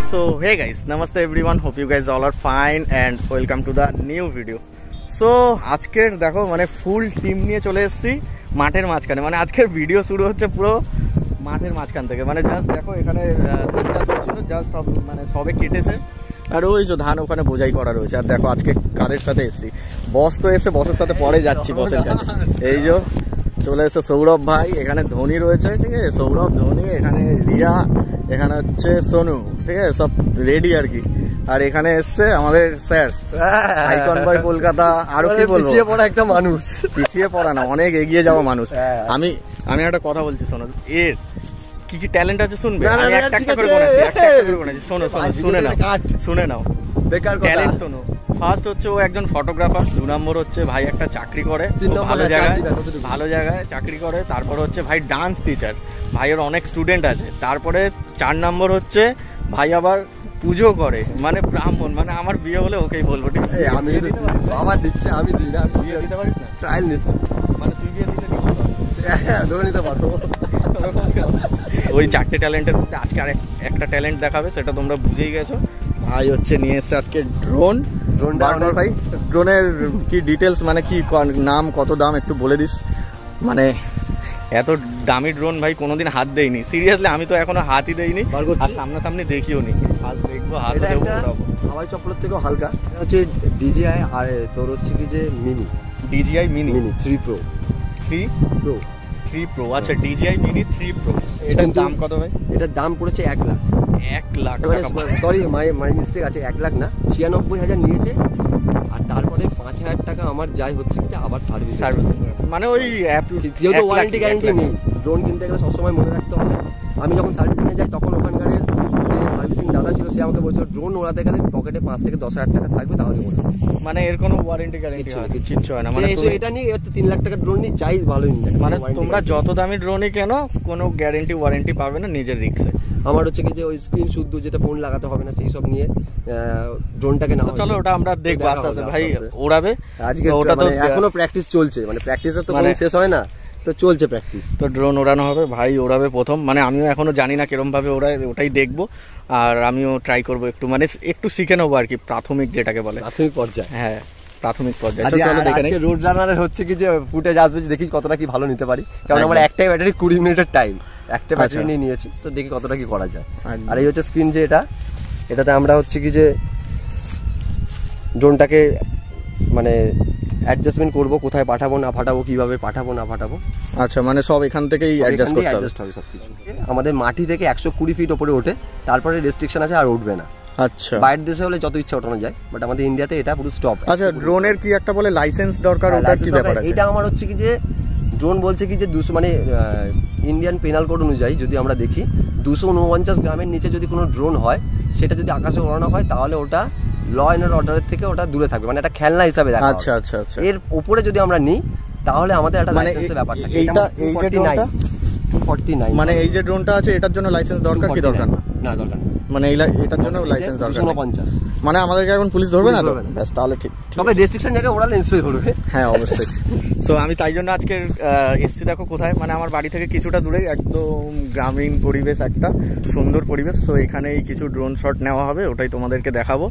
So hey guys, namaste everyone, hope you guys all are fine and welcome to the new video. So আজকের দেখো মানে full team নিয়ে চলে এসেছি মাঠের মাঝখানে, মানে আজকের ভিডিও শুরু হচ্ছে পুরো মাঠের মাঝখান থেকে। মানে জাস্ট দেখো এখানে ধান চাষ হচ্ছিল, জাস্ট মানে সবে কেটেছে আর ওই যে ধান ওখানে বোঝাই করা রয়েছে। আর দেখো আজকে কাদের সাথে এসেছি, বস তো এসে বসের সাথে পরে যাচ্ছি বসের কাছে। এই যে চলে এসে সৌরভ ভাই, এখানে ধোনি রয়েছে, ঠিক আছে, সৌরভ ধোনি, এখানে রিয়া, এখানে হচ্ছে সোনু, ঠিক আছে, সব রেডি আর কি। আর এখানে এসছে আমাদের স্যার আইকন বয় কলকাতা। আরো কি বলবো, পিছিয়ে পড়া একটা মানুষ, পিছিয়ে পড়া না, অনেক এগিয়ে যাওয়া মানুষ। আমি একটা কথা বলছি, শোনো, এর কি কি ট্যালেন্ট আছে শুনবে, আমি একটা করে বলেছি, শোনো শুনে নাও ট্যালেন্ট শোনো। ফার্স্ট হচ্ছে ও একজন ফটোগ্রাফার, 2 নম্বর হচ্ছে ভাই একটা চাকরি করে ভালো জায়গায় চাকরি করে, তারপর হচ্ছে ভাই ডান্স টিচার, ভাইয়ের অনেক স্টুডেন্ট আছে। তারপরে 4 নম্বর হচ্ছে ভাই আবার পুজো করে, মানে ব্রাহ্মণ, মানে আমার বিয়ে হলে ওকেই বলবো, ঠিক আছে। আমি আমার দিচ্ছি, আমি দিই না, বিয়ে দিতে পারিস না, ট্রায়াল নিচ্ছি, মানে তুই বিয়ে দিতে নিতে পারবো। ওই 4টে ট্যালেন্টের মধ্যে আজকে আর একটা ট্যালেন্ট দেখাবে, সেটা তোমরা বুঝেই গেছো। ভাই হচ্ছে নিয়ে এসছে আজকে ড্রোন ভাই। ড্রোনের কি ডিটেলস, মানে কি নাম, কত দাম একটু বলে দিস। মানে এত দামি ড্রোন ভাই কোনোদিন হাত দেয়নি, সিরিয়াসলি আমি তো এখনো হাতই দেইনি, আর সামনাসামনি দেখিও নি। হাত দেখবো, হাত হাওয়াই চপ্পলের থেকেও হালকা। এটা হচ্ছে DJI, আর তোর হচ্ছে কি যে DJI মিনি 3 Pro। আচ্ছা, DJI মিনি 3 Pro, এটার দাম কত ভাই? এটার দাম পড়েছে 1 lakh. 1 lakh, sorry my mistake আছে, 1 লাখ না, 96,000 নিয়েছে। আর তারপরে 5,000 টাকা আমার যাই হচ্ছে কি আবার সার্ভিসিং, মানে ওই যেহেতু ওয়ারেন্টি গ্যারান্টি নেই। ড্রোন কিনতে গেলে সবসময় মনে রাখতে হবে, আমি যখন সার্ভিসিংয়ে যাই তখন ওখানকার যে সার্ভিসিং দাদা ছিল সে আমাকে বলছিল ড্রোন ওড়াতে গেলে পকেটে 5 থেকে 10,000 টাকা থাকবে, তাহলে ওড়াবে, মানে এর কোনো ওয়ারেন্টি গ্যারান্টি কিচ্ছু হয় না। মানে এটা নিয়ে 3 লাখ টাকার ড্রোন নিয়ে যাই ভালোই, মানে তোমরা যত দামি ড্রোনই কেন কোনো গ্যারান্টি ওয়ারেন্টি পাবে না, নিজের রিস্কে। আমার হচ্ছে কি যে ওই স্ক্রিন শুদ্ধ, যেটা ফোন লাগাতে হবে না, সেই সব নিয়ে ড্রোনটাকে না। চলো ওটা আমরা দেখবো আস্তে আস্তে, ভাই ওড়াবে আজকে। ওটা তো এখনো প্র্যাকটিস চলছে, মানে প্র্যাকটিসের তো কোনো শেষ হয় না, তো চলছে প্র্যাকটিস। তো ড্রোন ওড়ানো হবে, ভাই ওড়াবে প্রথম, মানে আমিও এখনো জানি না কিরম ভাবে ওড়ায়, ওটাই দেখবো। আর আমিও ট্রাই করবো একটু, মানে একটু শিখে নেবো আর কি, প্রাথমিক যেটাকে বলে, প্রাথমিক পর্যায়ে। হ্যাঁ, প্রাথমিক পর্যায়ে। আজকে রোড রানারের হচ্ছে কি যে ফুটেজ আসবে, দেখিস কতটা কি ভালো নিতে পারি, কারণ আমার একটাই ব্যাটারি 20 মিনিটের টাইম, একটা ব্যাটারি নিয়ে নিয়েছি, তো দেখি কতটা কি করা যায়। আর এই হচ্ছে স্ক্রিন, যে এটাতে আমরা হচ্ছে কি যে ড্রোনটাকে মানে অ্যাডজাস্টমেন্ট করব, কোথায় পাঠাবো না পাঠাবো, কিভাবে পাঠাবো না পাঠাবো। আচ্ছা, মানে সব এখান থেকেই অ্যাডজাস্ট করতে হবে সবকিছু। আমাদের মাটি থেকে 120 ফিট উপরে ওঠে, তারপরে রেস্ট্রিকশন আছে আর উঠবে না। আচ্ছা, বাইরের দেশে হলে যত ইচ্ছা ওঠানো যায়, বাট আমাদের ইন্ডিয়াতে এটা পুরো স্টপ। আচ্ছা, ড্রোনের কি একটা বলে লাইসেন্স দরকার, ওটা কি ব্যাপার আছে? এটা আমার হচ্ছে কি যে ড্রোন বলছে কি যে 200, মানে ইন্ডিয়ান পেনাল কোড অনুযায়ী যদি আমরা দেখি 249 গ্রামের নিচে যদি কোনো ড্রোন হয়, সেটা যদি আকাশে ওড়ানো হয়, তাহলে ওটা ল অ্যান্ড অর্ডারের থেকে ওটা দূরে থাকবে, মানে একটা খেলনা হিসাবে দেখা। আচ্ছা আচ্ছা আচ্ছা। এর উপরে যদি আমরা নিই তাহলে আমাদের একটা লাইসেন্সের ব্যাপার থাকে। এইটা এই যে ড্রোনটা 249, মানে এই যে ড্রোনটা আছে, এটার জন্য লাইসেন্স দরকার কি দরকার না? না, দরকার না, মানে এটার জন্য লাইসেন্স দরকার 249। মানে আমাদেরকে এখন পুলিশ ধরবে না তো? ব্যাস, তাহলে ঠিক। তবে রেস্ট্রিকশন জায়গায় ওরা নিশ্চয়ই ধরবে। হ্যাঁ, অবশ্যই। সো আমি তাই জন্য আজকে এসছি, দেখো কোথায়, মানে আমার বাড়ি থেকে কিছুটা দূরে, একদম গ্রামীণ পরিবেশ, একটা সুন্দর পরিবেশ। সো এখানেই কিছু ড্রোন শট নেওয়া হবে, ওটাই তোমাদেরকে দেখাবো।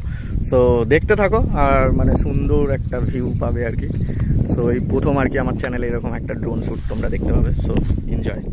সো দেখতে থাকো, আর মানে সুন্দর একটা ভিউ পাবে আর কি। সো এই প্রথম আর কি আমার চ্যানেলে এরকম একটা ড্রোন শ্যুট তোমরা দেখতে পাবে। So enjoy.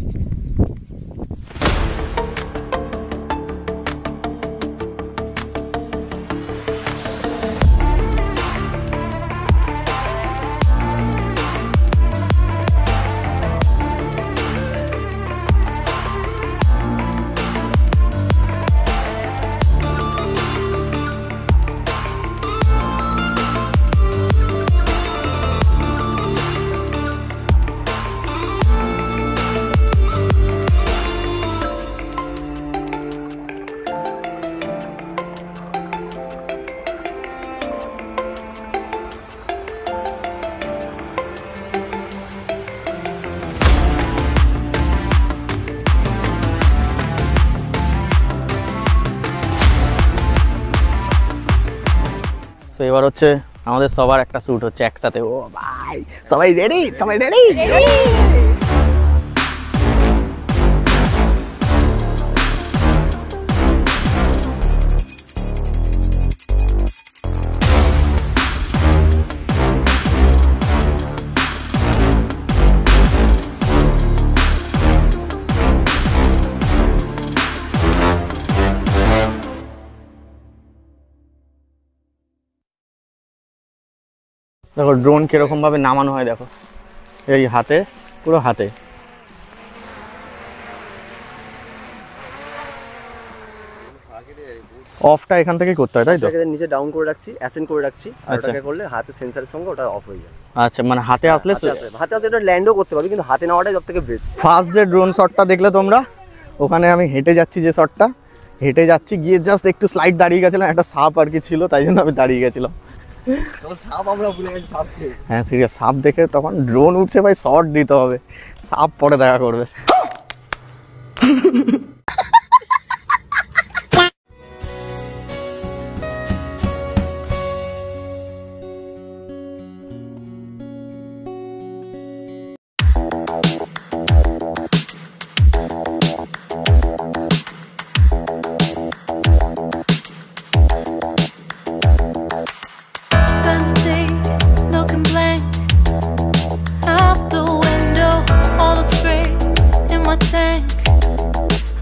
তো এবার হচ্ছে আমাদের সবার একটা শ্যুট হচ্ছে একসাথে। ও ভাই, সবাই রেডি? সবাই রেডি? দেখো ড্রোন কীরকমভাবে নামানো হয়, দেখো এই হাতে, পুরো হাতে। অফটা এখান থেকে করতে হয়, তাই তো? নিচে ডাউন করে রাখছি, অ্যাসেন্ড করে রাখছি, আর ওটাকে করলে হাতে সেন্সরের সঙ্গে ওটা অফ হয়ে যায়। আচ্ছা, মানে হাতে আসলে হাতে এটা ল্যান্ডও করতে পারবে, কিন্তু হাতে নেওয়াটাই সবথেকে বেস্ট। ফার্স্ট যে ড্রোন শটটা দেখলে তোমরা, ওখানে আমি হেঁটে যাচ্ছি, যে শটটা হেঁটে যাচ্ছি, গিয়ে জাস্ট একটু স্লাইড দাঁড়িয়ে গেছিলাম, একটা সাপ আর কি ছিল, তাই জন্য আমি দাঁড়িয়ে গেছিলাম। সাপ আমরা ভুলে গেছি, হ্যাঁ সিরিয়াস, সাপ দেখে তখন ড্রোন উঠছে ভাই, শট দিতে হবে, সাপ পরে দেখা করবে।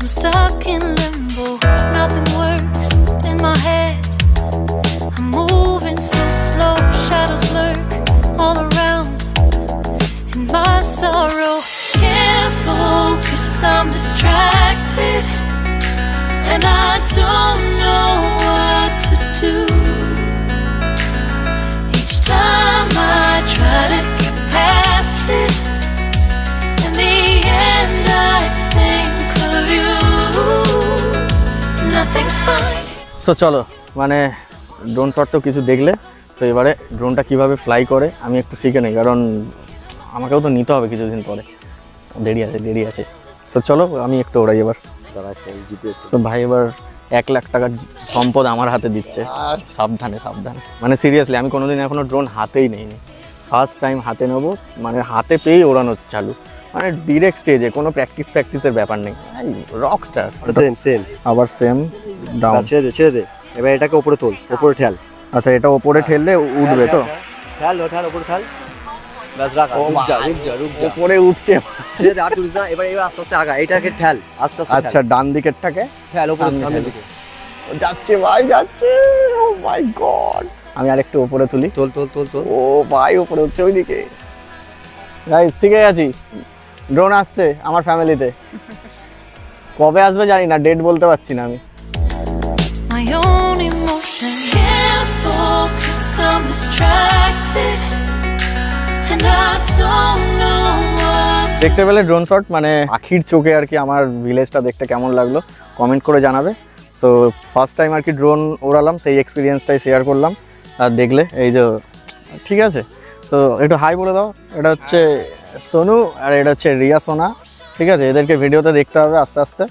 I'm stuck in limbo, nothing works in my head. I'm moving so slow, shadows lurk all around. In my sorrow, can't focus, I'm distracted, and I don't know what to do. Each time I try to get past it, in the end I think of you. Nothing's fine. So চলো, মানে drone shot তো কিছু দেখলে, তো এবারে ড্রোনটা কিভাবে fly করে আমি একটু শিখে নিই, কারণ আমাকেও তো নিতে হবে কিছুদিন পরে, দেরি আছে। সো চলো আমি একটু ওড়াই এবার। সো ভাই এবার 1 লাখ টাকার সম্পদ আমার হাতে দিচ্ছে, সাবধানে। মানে সিরিয়াসলি আমি কোনোদিন এখনো ড্রোন হাতেই নেইনি, ফার্স্ট টাইম হাতে নেবো, মানে হাতে পেয়েই ওড়ানো চালু, মানে ডিরেক্ট স্টেজে, কোনো প্র্যাকটিসের ব্যাপার নেই, রক স্টার। সেম আবার সেম ডাউন, ছেড়ে দে। এবার এটাকে উপরে তোল, উপরে ঠেল। আচ্ছা, এটা উপরে ঠেললে উঠবে তো? ঠেল উপরে ঠেল, বাস রাখ, রুক যা। উপরে উঠছে, ছেড়ে দে, আর তুলিস না। এবার আস্তে আস্তে আগা, এটাকে ঠেল আস্তে আস্তে। আচ্ছা, ডান দিকেরটাকে ঠেল উপরে, সামনের দিকে যাচ্ছে ভাই, যাচ্ছে। ও মাই গড, আমি আরেকটু উপরে তুলি। তোল। ও ভাই, উপরে উঠছে ওইদিকে। গাইস, শিখে গেছি, ড্রোন আসছে আমার ফ্যামিলিতে, কবে আসবে জানি না, ডেট বলতে পারছি না আমি। My own emotion can't focus, I'm distracted, and I don't know what. দেখতে পেলে ড্রোন শট, মানে আখির চোখে আর কি আমার ভিলেজটা দেখতে কেমন লাগলো কমেন্ট করে জানাবে। সো ফার্স্ট টাইম আর কি ড্রোন ওড়ালাম, সেই এক্সপিরিয়েন্সটাই শেয়ার করলাম। আর দেখলে এই যে, ঠিক আছে, তো একটু হাই বলে দাও। এটা হচ্ছে সোনু, আর এটা হচ্ছে রিয়া সোনা, ঠিক আছে? এদেরকে ভিডিওতে দেখতে হবে আস্তে আস্তে,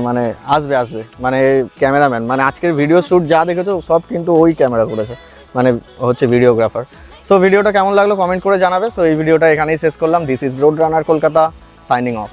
মানে আসবে, মানে ক্যামেরাম্যান, মানে আজকের ভিডিও শ্যুট যা দেখেছো সব কিন্তু ওই ক্যামেরা করেছে, মানে হচ্ছে ভিডিওগ্রাফার। সো ভিডিওটা কেমন লাগলো কমেন্ট করে জানাবে। সো এই ভিডিওটা এখানেই শেষ করলাম। This is road runner Kolkata, signing off.